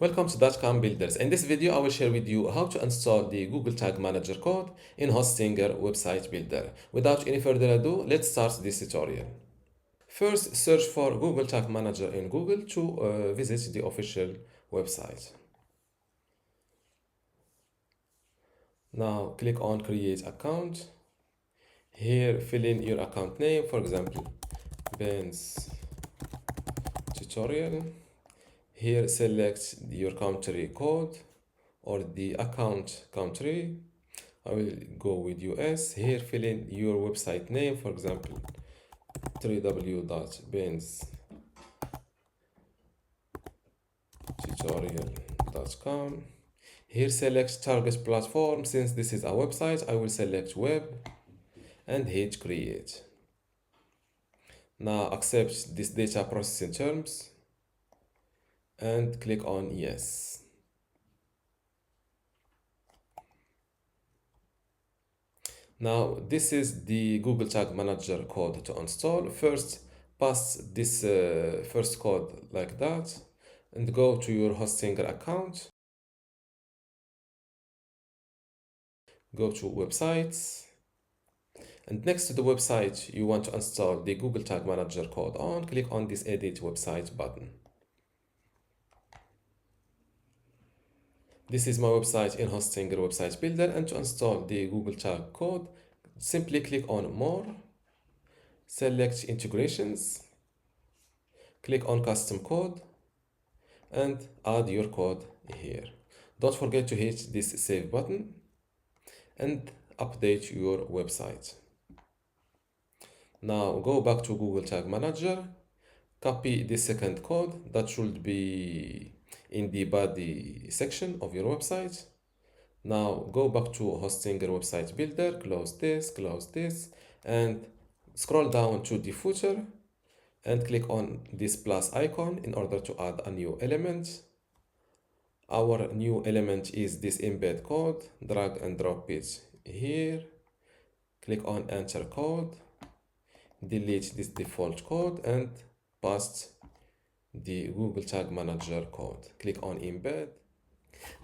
Welcome to dotcom.builders. In this video, I will share with you how to install the Google Tag Manager code in Hostinger website builder. Without any further ado, let's start this tutorial. First, search for Google Tag Manager in Google to visit the official website. Now, click on Create Account. Here, fill in your account name, for example, Ben's Tutorial. Here, select your country code or the account country. I will go with US. Here, fill in your website name, for example, www.benstutorial.com. Here, select target platform. Since this is a website, I will select web and hit create. Now, accept this data processing terms and click on yes. Now, this is the Google Tag Manager code to install. First, pass this first code like that and go to your Hostinger account. Go to websites. And next to the website you want to install the Google Tag Manager code on, click on this Edit Website button. This is my website in Hostinger Website Builder, and to install the Google Tag code, simply click on More, select Integrations, click on Custom Code, and add your code here. Don't forget to hit this Save button and update your website. Now go back to Google Tag Manager, copy the second code that should be in the body section of your website. Now go back to Hostinger Website Builder, close this, and scroll down to the footer and click on this plus icon in order to add a new element. Our new element is this embed code. Drag and drop it here. Click on enter code. Delete this default code and paste the Google Tag Manager code. Click on embed.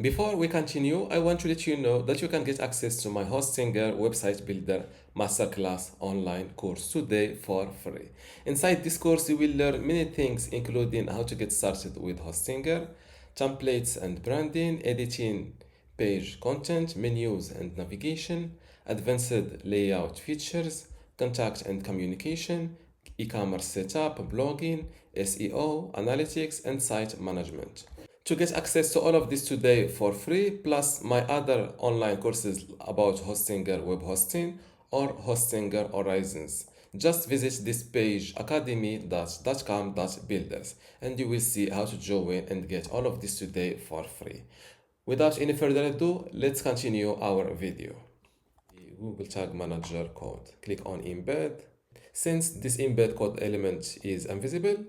Before we continue, I want to let you know that you can get access to my Hostinger Website Builder Masterclass online course today for free. Inside this course, you will learn many things, including how to get started with Hostinger, templates and branding, editing page content, menus and navigation, advanced layout features, contact and communication, e-commerce setup, blogging, SEO, analytics, and site management. To get access to all of this today for free, plus my other online courses about Hostinger web hosting or Hostinger Horizons, just visit this page academy.dotcom.builders and you will see how to join and get all of this today for free. Without any further ado, let's continue our video. The Google Tag Manager code. Click on embed. Since this embed code element is invisible,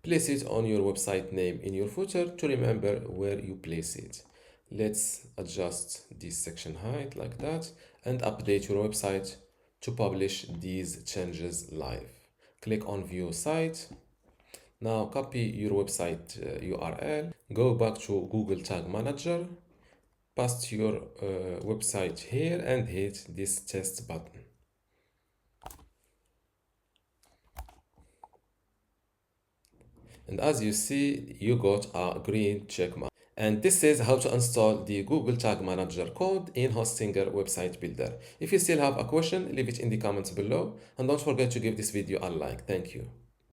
place it on your website name in your footer to remember where you place it. Let's adjust this section height like that and update your website to publish these changes live. Click on view site. Now copy your website URL. Go back to Google Tag Manager. Paste your website here and hit this test button. And as you see, you got a green check mark. And this is how to install the Google Tag Manager code in Hostinger Website Builder. If you still have a question, leave it in the comments below. And don't forget to give this video a like. Thank you.